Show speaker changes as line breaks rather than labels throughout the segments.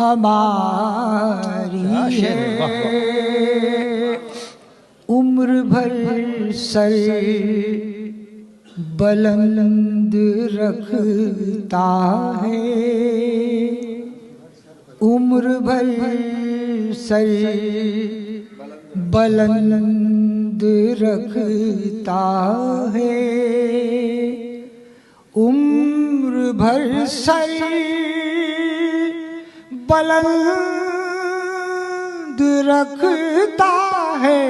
हमारी है, उम्र भर सर बुलंद रखता है, उम्र भर सर बुलंद रखता है, उम्र भर सर बुलंद रखता है।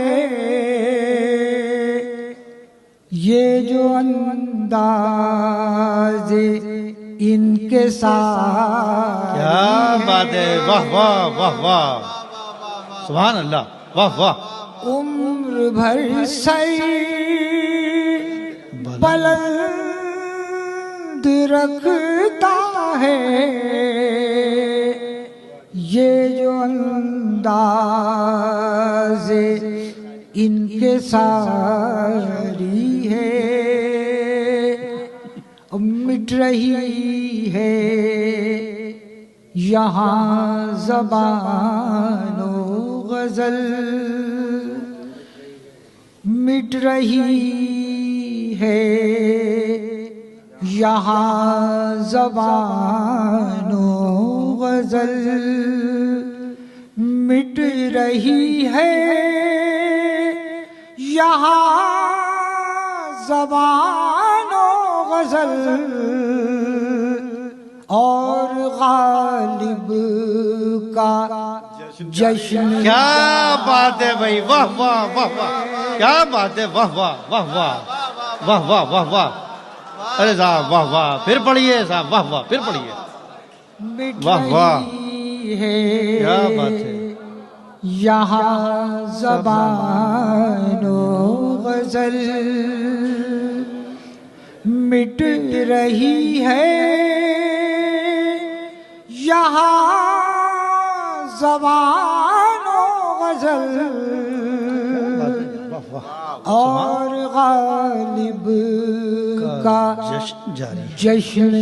ये जो अंदाज़े इनके साथ,
क्या बात है, वाह वाह वाह वाह, सुभान अल्लाह, वाह वाह।
उम्र भर सर बुलंद रखता है, ये जो अंदाज़े इनके सारी है, मिट रही है यहाँ ज़बानो गज़ल, मिट रही है यहाँ ज़बानो गज़ल, मिट रही है यहाँ ज़बानो गज़ल, और गालिब का जश्न।
क्या बात है भाई, वाह वाह वाह वाह, क्या बात है, वाह वाह वाह वाह वाह वाह वाह वाह। अरे साहब वाह वाह, फिर पढ़िए साहब, वाह वाह, फिर पढ़िए, वाह वाह, क्या बात है।
यहाँ ज़बानो गज़ल मिट रही है, यहाँ ज़बानो गज़ल, और गालिब का जश्न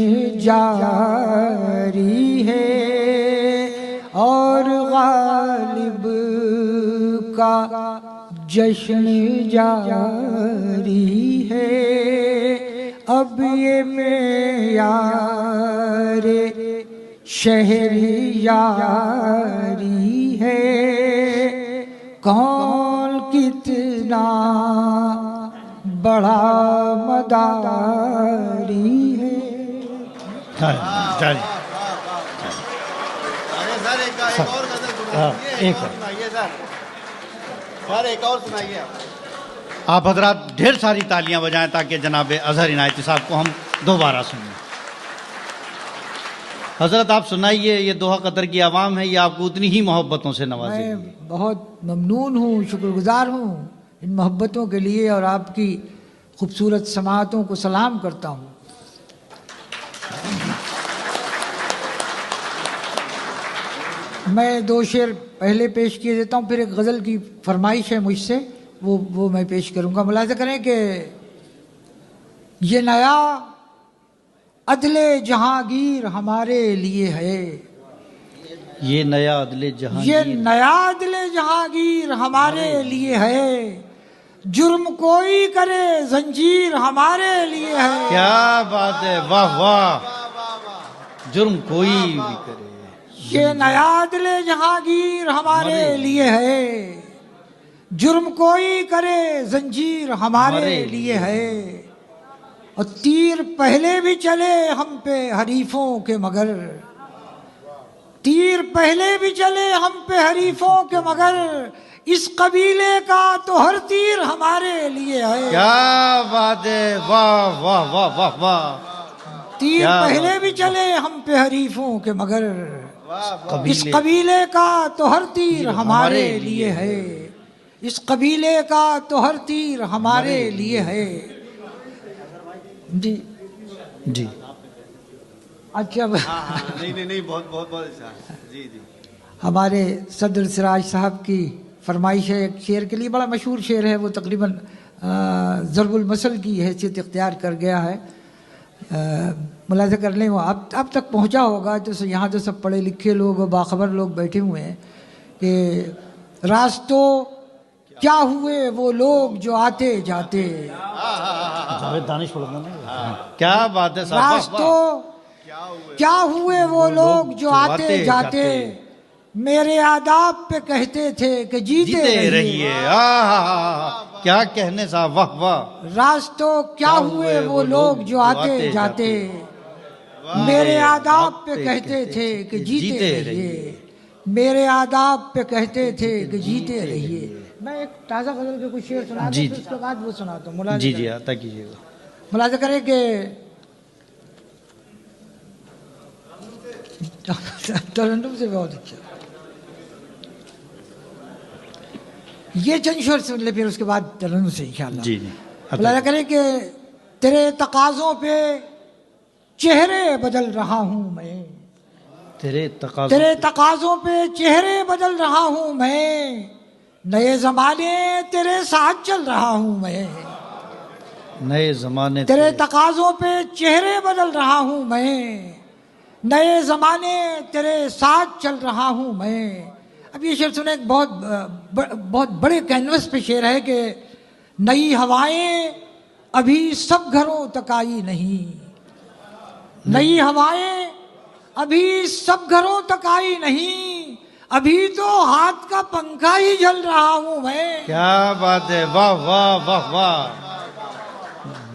जारी है, और गालिब का जश्न जारी है। अब ये मेयारे शहरियारी है, कौन कितना बड़ा मदारी है।
एक और सुनाइए। आप हजरात ढेर सारी तालियां बजाएं ताकि जनाब अजहर इनायती साहब को हम दोबारा सुनें। हजरत आप सुनाइए, ये दोहा कतर की आवाम है, ये आपको उतनी ही मोहब्बतों से नवाजेगी।
मैं बहुत ममनून हूँ, शुक्रगुजार हूँ इन मोहब्बतों के लिए, और आपकी खूबसूरत समाअतों को सलाम करता हूँ। मैं दो शेर पहले पेश किए देता हूँ, फिर एक गज़ल की फरमाइश है मुझसे, वो मैं पेश करूँगा। मुलाज़ा करें कि ये नया अदले जहांगीर हमारे लिए है,
ये नया अदले जहांगीर,
ये नया अदले जहांगीर हमारे लिए है, जुर्म कोई करे जंजीर हमारे लिए है।
क्या बात है, वाह वाह, जुर्म कोई भी करे,
ये नया अदले जहांगीर हमारे लिए है, जुर्म कोई करे जंजीर हमारे लिए है। और तीर पहले भी चले हम पे हरीफों के मगर, तीर पहले भी चले हम पे हरीफों के मगर, इस कबीले का तो हर तीर हमारे लिए है।
क्या बात है, वाह वाह वाह वाह वाह।
तीर पहले भी चले हम पे हरीफों के मगर, इस कबीले का तो हर तीर हमारे लिए है, इस कबीले का तो हर तीर हमारे लिए है। जी
जी,
अच्छा,
नहीं बहुत बहुत बहुत अच्छा, जी जी।
हमारे सदर सिराज साहब की फरमाइश है एक शेर के लिए, बड़ा मशहूर शेर है, वो तकरीबन ज़रबुल मसल की हैसियत इख्तियार कर गया है। मुलाजा कर लें वो अब तक पहुंचा होगा। तो यहाँ तो सब पढ़े लिखे लोग और बाखबर लोग बैठे हुए हैं कि रास्तों क्या हुए वो लोग जो आते जाते,
दानिश पढ़ना ना।
क्या बात है साहब, वाह, वाह।
रास्तों क्या हुए वो लोग जो आते जाते, मेरे आदाब पे कहते थे कि जीते रहिए।
क्या कहने साहब, वाह वाह।
रास्तों क्या हुए वो लोग जो आते जाते, मेरे आदाब पे कहते थे कि जीते रहिए, मेरे आदाब पे कहते थे कि जीते रहिए। मैं एक ताज़ा गजल के कुछ शेर सुना दूं, फिर उसके बाद वो सुनाता हूँ। मुलाजा
जी जी आता कीजिएगा।
मुलाजा करें कि तरन्नुम से बहुत अच्छा। ये चंद शेर सुन ले, फिर उसके बाद तरन्नुम से इंशाअल्लाह।
जी जी
मुलाजा करें कि तेरे तकाज़ों पे चेहरे बदल रहा हूँ मैं,
तेरे
तकाज़ों पे चेहरे बदल रहा हूँ मैं, नए ज़माने तेरे साथ चल रहा हूँ मैं,
नए ज़माने
तेरे तकाज़ों पे चेहरे बदल रहा हूँ मैं, नए ज़माने तेरे साथ चल रहा हूँ मैं। अब ये शेर सुने, बहुत बड़े कैनवस पे शेर है कि नई हवाएं अभी सब घरों तक आई नहीं, नई हवाएं अभी सब घरों तक आई नहीं, अभी तो हाथ का पंखा ही जल रहा हूं मैं।
क्या बात है, वाह वाह वाह वाह,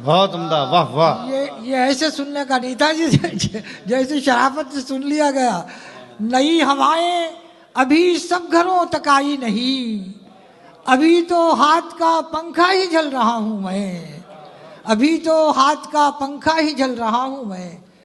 बहुत उम्दा, वाह वाह।
ये ऐसे सुनने का नहीं था जैसे शराफत से सुन लिया गया। नई हवाएं अभी सब घरों तक आई नहीं, अभी तो हाथ का पंखा ही जल रहा हूं मैं, अभी तो हाथ का पंखा ही जल रहा हूं मैं।